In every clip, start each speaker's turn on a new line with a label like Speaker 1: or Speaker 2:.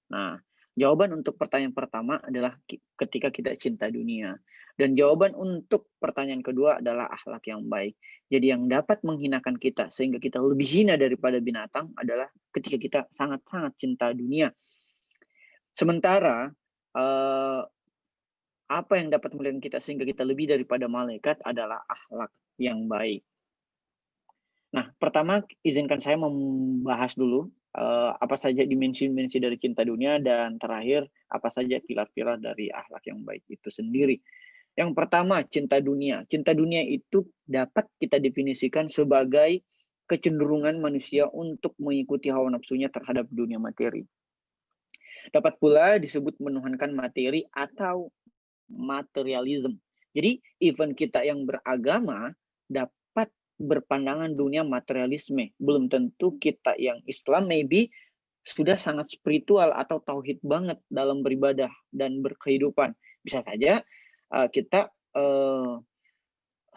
Speaker 1: Nah, jawaban untuk pertanyaan pertama adalah ketika kita cinta dunia. Dan jawaban untuk pertanyaan kedua adalah akhlak yang baik. Jadi yang dapat menghinakan kita sehingga kita lebih hina daripada binatang adalah ketika kita sangat-sangat cinta dunia. Sementara eh, apa yang dapat melihat kita sehingga kita lebih daripada malaikat adalah akhlak yang baik. Nah, pertama izinkan saya membahas dulu apa saja dimensi-dimensi dari cinta dunia dan terakhir apa saja pilar-pilar dari akhlak yang baik itu sendiri. Yang pertama, cinta dunia. Cinta dunia itu dapat kita definisikan sebagai kecenderungan manusia untuk mengikuti hawa nafsunya terhadap dunia materi. Dapat pula disebut menuhankan materi atau materialism. Jadi, even kita yang beragama dapat berpandangan dunia materialisme. Belum tentu kita yang Islam maybe sudah sangat spiritual atau tauhid banget dalam beribadah dan berkehidupan. Bisa saja kita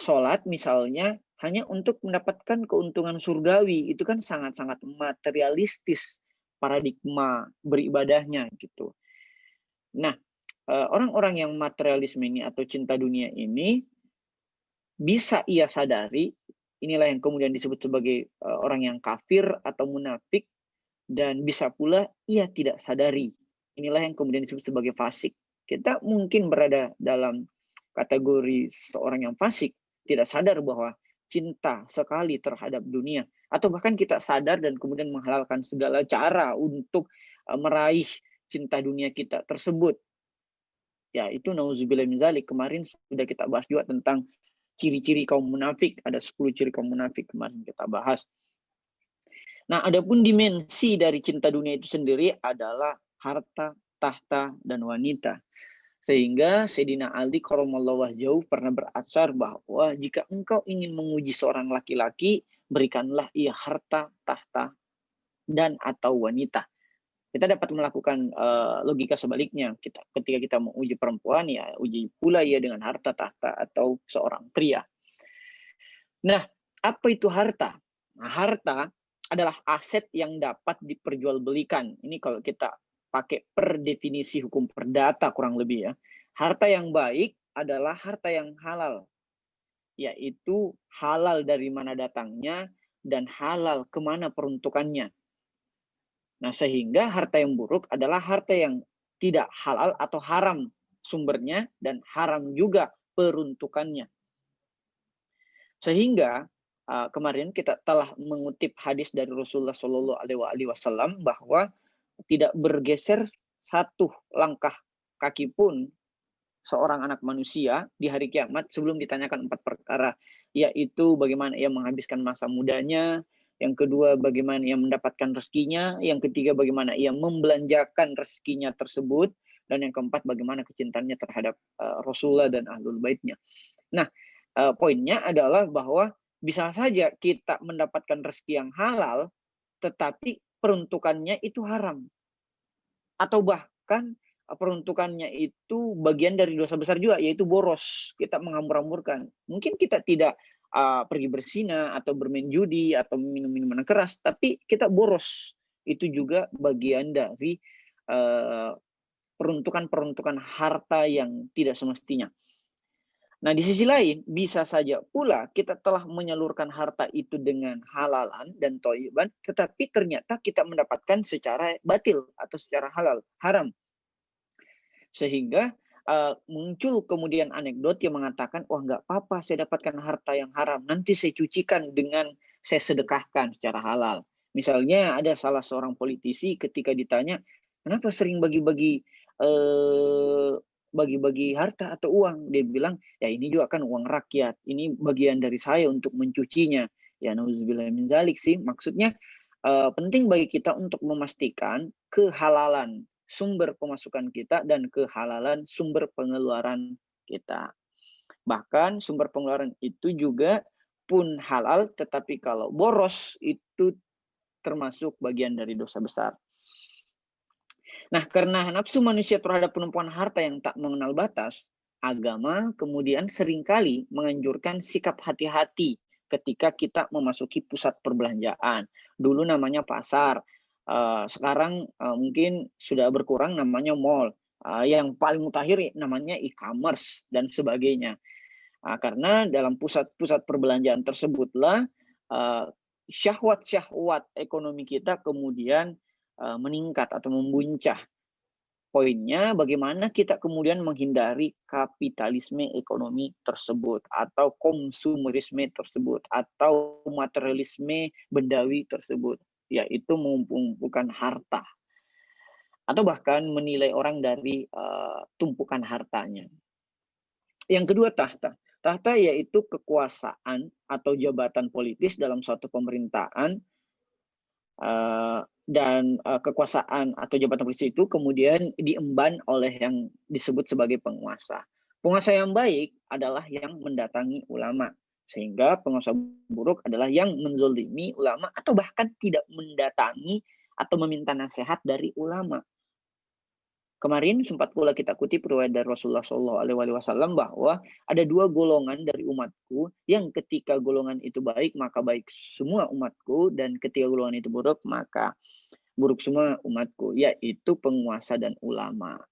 Speaker 1: sholat misalnya hanya untuk mendapatkan keuntungan surgawi. Itu kan sangat-sangat materialistis paradigma beribadahnya gitu. Nah, orang-orang yang materialisme ini atau cinta dunia ini bisa ia sadari, inilah yang kemudian disebut sebagai orang yang kafir atau munafik, dan bisa pula ia tidak sadari. Inilah yang kemudian disebut sebagai fasik. Kita mungkin berada dalam kategori seorang yang fasik, tidak sadar bahwa cinta sekali terhadap dunia, atau bahkan kita sadar dan kemudian menghalalkan segala cara untuk meraih cinta dunia kita tersebut. Ya, itu nauzubillah min zalik. Kemarin sudah kita bahas juga tentang ciri-ciri kaum munafik. Ada 10 ciri kaum munafik kemarin kita bahas. Nah, adapun dimensi dari cinta dunia itu sendiri adalah harta, tahta, dan wanita. Sehingga Sayyidina Ali karramallahu wajhahu pernah berasar bahwa jika engkau ingin menguji seorang laki-laki, berikanlah ia harta, tahta, dan atau wanita. Kita dapat melakukan logika sebaliknya. Ketika kita mau uji perempuan, ya uji pula ia dengan harta, tahta, atau seorang pria. Nah, apa itu harta? Nah, harta adalah aset yang dapat diperjualbelikan. Ini kalau kita pakai per definisi hukum perdata kurang lebih ya. Harta yang baik adalah harta yang halal, yaitu halal dari mana datangnya dan halal kemana peruntukannya. Nah, sehingga harta yang buruk adalah harta yang tidak halal atau haram sumbernya dan haram juga peruntukannya. Sehingga kemarin kita telah mengutip hadis dari Rasulullah Shallallahu Alaihi Wasallam bahwa tidak bergeser satu langkah kaki pun seorang anak manusia di hari kiamat sebelum ditanyakan 4 perkara, yaitu bagaimana ia menghabiskan masa mudanya, yang kedua bagaimana ia mendapatkan rezekinya, yang ketiga bagaimana ia membelanjakan rezekinya tersebut, dan yang keempat bagaimana kecintaannya terhadap Rasulullah dan ahlul baitnya. Nah, poinnya adalah bahwa bisa saja kita mendapatkan rezeki yang halal, tetapi peruntukannya itu haram. Atau bahkan peruntukannya itu bagian dari dosa besar juga, yaitu boros. Kita menghambur-hamburkan. Mungkin kita tidak pergi berzina atau bermain judi atau minum minuman keras, tapi kita boros. Itu juga bagian dari peruntukan-peruntukan harta yang tidak semestinya. Nah, di sisi lain, bisa saja pula kita telah menyalurkan harta itu dengan halalan dan thayyiban, tetapi ternyata kita mendapatkan secara batil atau secara haram. Sehingga muncul kemudian anekdot yang mengatakan, wah nggak apa-apa saya dapatkan harta yang haram, nanti saya cucikan dengan saya sedekahkan secara halal. Misalnya ada salah seorang politisi ketika ditanya, kenapa sering bagi-bagi harta atau uang? Dia bilang, ya ini juga kan uang rakyat, ini bagian dari saya untuk mencucinya. Ya nauzubillah min zalik sih, maksudnya penting bagi kita untuk memastikan kehalalan sumber pemasukan kita dan kehalalan sumber pengeluaran kita. Bahkan sumber pengeluaran itu juga pun halal, tetapi kalau boros itu termasuk bagian dari dosa besar. Nah, karena nafsu manusia terhadap penumpuan harta yang tak mengenal batas, agama kemudian seringkali menganjurkan sikap hati-hati ketika kita memasuki pusat perbelanjaan. Dulu namanya pasar. Sekarang mungkin sudah berkurang namanya mall, yang paling mutakhir namanya e-commerce dan sebagainya. Karena dalam pusat-pusat perbelanjaan tersebutlah uh, syahwat-syahwat ekonomi kita kemudian meningkat atau membuncah. Poinnya bagaimana kita kemudian menghindari kapitalisme ekonomi tersebut atau konsumerisme tersebut atau materialisme bendawi tersebut, yaitu mengumpulkan harta atau bahkan menilai orang dari tumpukan hartanya. Yang kedua, tahta. Tahta yaitu kekuasaan atau jabatan politis dalam suatu pemerintahan, dan kekuasaan atau jabatan politis itu kemudian diemban oleh yang disebut sebagai penguasa. Penguasa yang baik adalah yang mendatangi ulama, sehingga penguasa buruk adalah yang menzolimi ulama atau bahkan tidak mendatangi atau meminta nasihat dari ulama. Kemarin sempat pula kita kutip riwayat dari Rasulullah SAW bahwa ada dua golongan dari umatku yang ketika golongan itu baik maka baik semua umatku, dan ketika golongan itu buruk maka buruk semua umatku, yaitu penguasa dan ulama.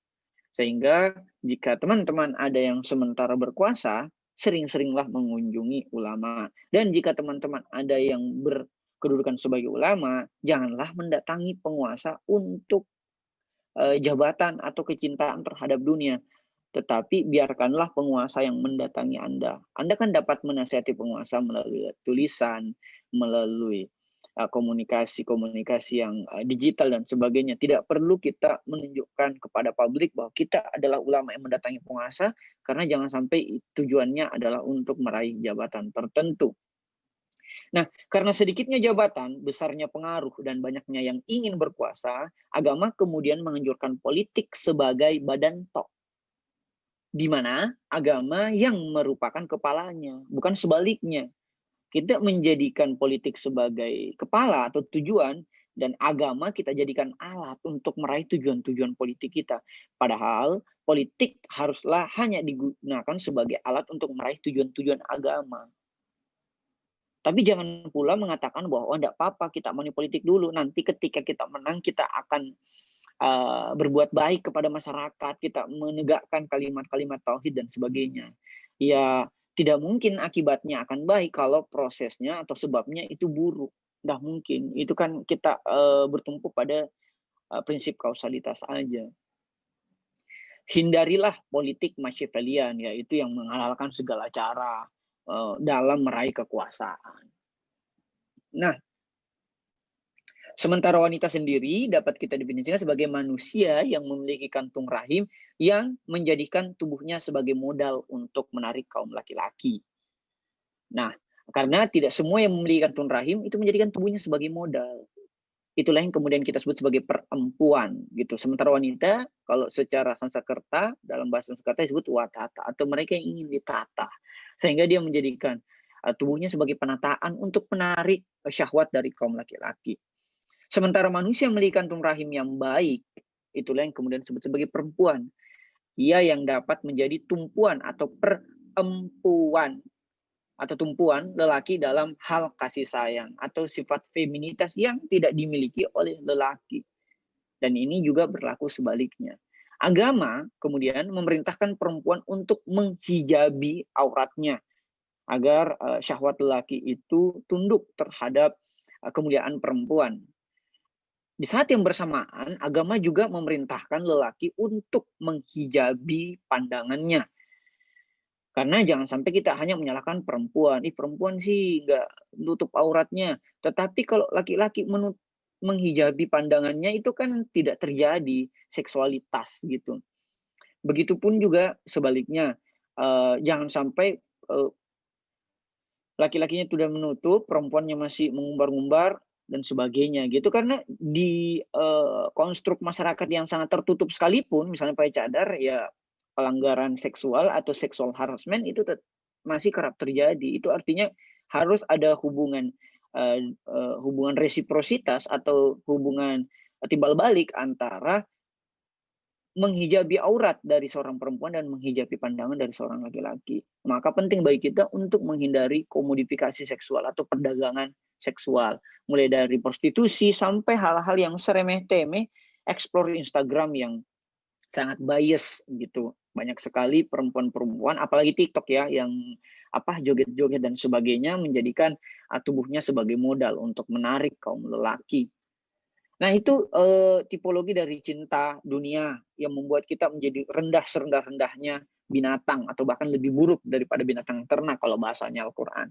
Speaker 1: Sehingga jika teman-teman ada yang sementara berkuasa, sering-seringlah mengunjungi ulama. Dan jika teman-teman ada yang berkedudukan sebagai ulama, janganlah mendatangi penguasa untuk jabatan atau kecintaan terhadap dunia, tetapi biarkanlah penguasa yang mendatangi Anda. Anda kan dapat menasihati penguasa melalui tulisan, melalui komunikasi-komunikasi yang digital dan sebagainya. Tidak perlu kita menunjukkan kepada publik bahwa kita adalah ulama yang mendatangi penguasa, karena jangan sampai tujuannya adalah untuk meraih jabatan tertentu. Nah, karena sedikitnya jabatan, besarnya pengaruh, dan banyaknya yang ingin berkuasa, agama kemudian menganjurkan politik sebagai badan tok, di mana agama yang merupakan kepalanya, bukan sebaliknya. Kita menjadikan politik sebagai kepala atau tujuan, dan agama kita jadikan alat untuk meraih tujuan-tujuan politik kita. Padahal politik haruslah hanya digunakan sebagai alat untuk meraih tujuan-tujuan agama. Tapi jangan pula mengatakan bahwa oh enggak apa-apa kita money politik dulu, nanti ketika kita menang kita akan berbuat baik kepada masyarakat, kita menegakkan kalimat-kalimat tauhid dan sebagainya. Ya tidak mungkin akibatnya akan baik kalau prosesnya atau sebabnya itu buruk. Nggak mungkin. Itu kan kita bertumpu pada prinsip kausalitas aja. Hindarilah politik Machiavellian, yaitu yang menghalalkan segala cara dalam meraih kekuasaan. Nah, sementara wanita sendiri dapat kita definisikan sebagai manusia yang memiliki kantung rahim yang menjadikan tubuhnya sebagai modal untuk menarik kaum laki-laki. Nah, karena tidak semua yang memiliki kantung rahim itu menjadikan tubuhnya sebagai modal. Itulah yang kemudian kita sebut sebagai perempuan gitu. Sementara wanita kalau secara Sanskerta, dalam bahasa Sanskerta disebut watata, atau mereka yang ingin ditata. Sehingga dia menjadikan tubuhnya sebagai penataan untuk menarik syahwat dari kaum laki-laki. Sementara manusia memiliki kantung rahim yang baik, itulah yang kemudian disebut sebagai perempuan. Ia yang dapat menjadi tumpuan atau perempuan atau tumpuan lelaki dalam hal kasih sayang atau sifat feminitas yang tidak dimiliki oleh lelaki. Dan ini juga berlaku sebaliknya. Agama kemudian memerintahkan perempuan untuk menghijabi auratnya agar syahwat lelaki itu tunduk terhadap kemuliaan perempuan. Di saat yang bersamaan, agama juga memerintahkan lelaki untuk menghijabi pandangannya. Karena jangan sampai kita hanya menyalahkan perempuan. Perempuan sih nggak nutup auratnya. Tetapi kalau laki-laki menghijabi pandangannya itu kan tidak terjadi seksualitas gitu. Begitupun juga sebaliknya. Jangan sampai laki-lakinya sudah menutup, perempuannya masih mengumbar-ngumbar dan sebagainya gitu. Karena di konstruk masyarakat yang sangat tertutup sekalipun, misalnya pakai cadar, ya pelanggaran seksual atau sexual harassment itu masih kerap terjadi. Itu artinya harus ada hubungan hubungan resiprositas atau hubungan timbal balik antara menghijabi aurat dari seorang perempuan dan menghijabi pandangan dari seorang laki-laki. Maka penting bagi kita untuk menghindari komodifikasi seksual atau perdagangan seksual, mulai dari prostitusi sampai hal-hal yang seremeh-temeh, explore Instagram yang sangat bias gitu. Banyak sekali perempuan-perempuan, apalagi TikTok ya, yang joget-joget dan sebagainya menjadikan tubuhnya sebagai modal untuk menarik kaum lelaki. Nah itu tipologi dari cinta dunia yang membuat kita menjadi rendah serendah-rendahnya binatang atau bahkan lebih buruk daripada binatang ternak kalau bahasanya Al-Quran.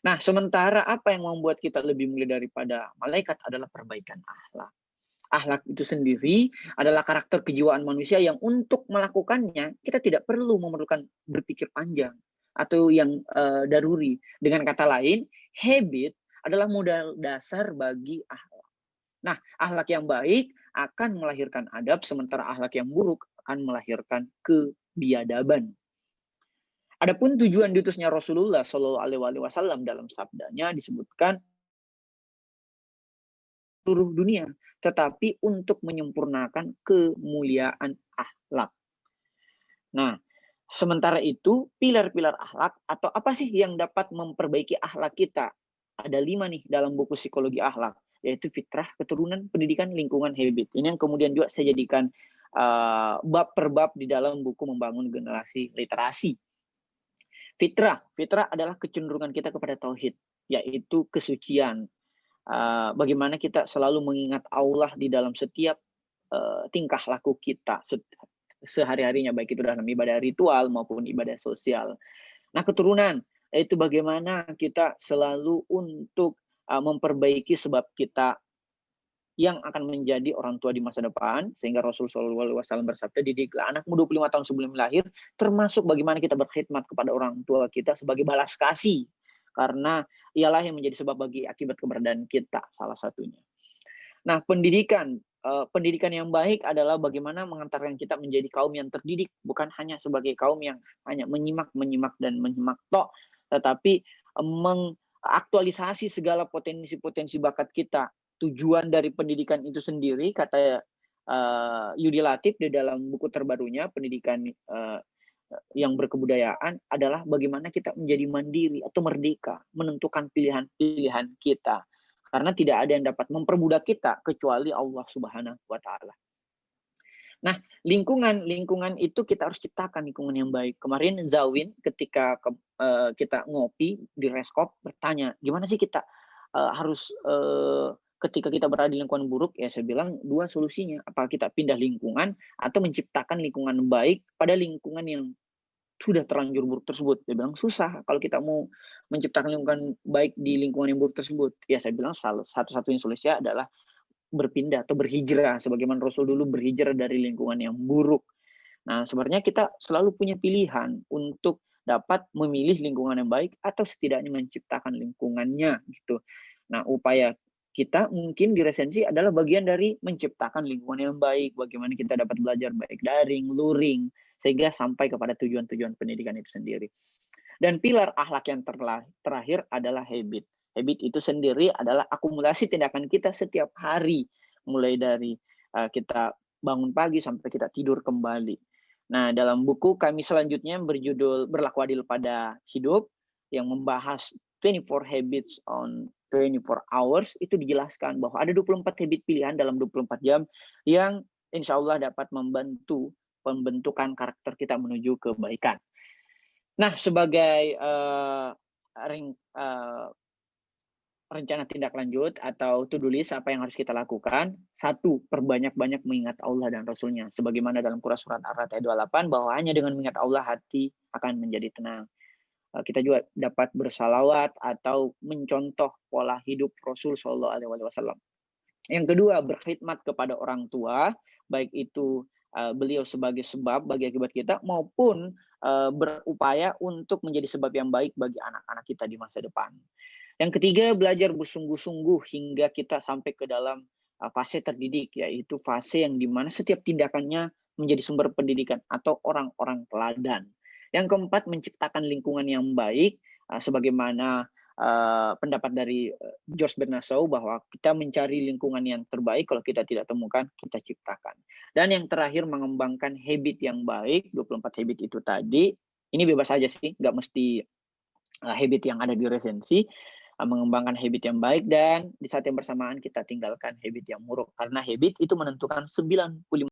Speaker 1: Nah sementara apa yang membuat kita lebih mulia daripada malaikat adalah perbaikan akhlak. Akhlak itu sendiri adalah karakter kejiwaan manusia yang untuk melakukannya kita tidak perlu memerlukan berpikir panjang atau yang daruri. Dengan kata lain, habit adalah modal dasar bagi akhlak. Nah, akhlak yang baik akan melahirkan adab, sementara akhlak yang buruk akan melahirkan kebiadaban. Adapun tujuan diutusnya Rasulullah Shallallahu Alaihi Wasallam dalam sabdanya disebutkan seluruh dunia, tetapi untuk menyempurnakan kemuliaan akhlak. Nah, sementara itu pilar-pilar akhlak atau apa sih yang dapat memperbaiki akhlak kita? Ada 5 nih dalam buku psikologi akhlak, yaitu fitrah, keturunan, pendidikan, lingkungan, habit. Ini yang kemudian juga saya jadikan bab per bab di dalam buku Membangun Generasi Literasi. Fitrah adalah kecenderungan kita kepada tauhid, yaitu kesucian. Bagaimana kita selalu mengingat Allah di dalam setiap tingkah laku kita sehari-harinya, baik itu dalam ibadah ritual maupun ibadah sosial. Nah, keturunan itu bagaimana kita selalu untuk memperbaiki sebab kita yang akan menjadi orang tua di masa depan, sehingga Rasulullah SAW bersabda, didiklah anakmu 25 tahun sebelum lahir, termasuk bagaimana kita berkhidmat kepada orang tua kita sebagai balas kasih, karena ialah yang menjadi sebab bagi akibat keberadaan kita, salah satunya. Nah, pendidikan yang baik adalah bagaimana mengantarkan kita menjadi kaum yang terdidik, bukan hanya sebagai kaum yang hanya menyimak dan menyimak tok, tetapi mengaktualisasi segala potensi-potensi bakat kita. Tujuan dari pendidikan itu sendiri, kata Yudi Latif di dalam buku terbarunya, Pendidikan yang Berkebudayaan, adalah bagaimana kita menjadi mandiri atau merdeka, menentukan pilihan-pilihan kita. Karena tidak ada yang dapat memperbudak kita kecuali Allah Subhanahu wa Ta'ala. Nah, lingkungan itu kita harus ciptakan lingkungan yang baik. Kemarin Zawin ketika kita ngopi di Reskop bertanya, gimana sih kita harus ketika kita berada di lingkungan buruk? Ya saya bilang 2 solusinya. Apa kita pindah lingkungan atau menciptakan lingkungan baik pada lingkungan yang sudah terlanjur buruk tersebut. Dia bilang susah kalau kita mau menciptakan lingkungan baik di lingkungan yang buruk tersebut. Ya saya bilang satu-satunya solusi adalah berpindah atau berhijrah, sebagaimana Rasul dulu berhijrah dari lingkungan yang buruk. Nah, sebenarnya kita selalu punya pilihan untuk dapat memilih lingkungan yang baik atau setidaknya menciptakan lingkungannya gitu. Nah, upaya kita mungkin di resensi adalah bagian dari menciptakan lingkungan yang baik, bagaimana kita dapat belajar baik daring, luring, sehingga sampai kepada tujuan-tujuan pendidikan itu sendiri. Dan pilar akhlak yang terakhir adalah habit. Habit itu sendiri adalah akumulasi tindakan kita setiap hari, mulai dari kita bangun pagi sampai kita tidur kembali. Nah, dalam buku kami selanjutnya berjudul Berlaku Adil pada Hidup, yang membahas 24 Habits on 24 Hours, itu dijelaskan bahwa ada 24 habit pilihan dalam 24 jam yang insya Allah dapat membantu pembentukan karakter kita menuju kebaikan. Nah, sebagai rencana tindak lanjut atau to-do list apa yang harus kita lakukan, 1, perbanyak-banyak mengingat Allah dan Rasulnya. Sebagaimana dalam Quran surat Ar-Ra'd ayat 28, bahwa hanya dengan mengingat Allah hati akan menjadi tenang. Kita juga dapat bersalawat atau mencontoh pola hidup Rasul Shallallahu Alaihi Wasallam. Yang kedua, berkhidmat kepada orang tua, baik itu beliau sebagai sebab bagi akibat kita, maupun berupaya untuk menjadi sebab yang baik bagi anak-anak kita di masa depan. Yang ketiga, belajar bersungguh-sungguh hingga kita sampai ke dalam fase terdidik, yaitu fase yang dimana setiap tindakannya menjadi sumber pendidikan atau orang-orang teladan. Yang keempat, menciptakan lingkungan yang baik, sebagaimana pendapat dari George Bernard Shaw bahwa kita mencari lingkungan yang terbaik, kalau kita tidak temukan, kita ciptakan. Dan yang terakhir, mengembangkan habit yang baik, 24 habit itu tadi. Ini bebas saja sih, nggak mesti habit yang ada di resensi. mengembangkan habit yang baik dan di saat yang bersamaan kita tinggalkan habit yang buruk. Karena habit itu menentukan 95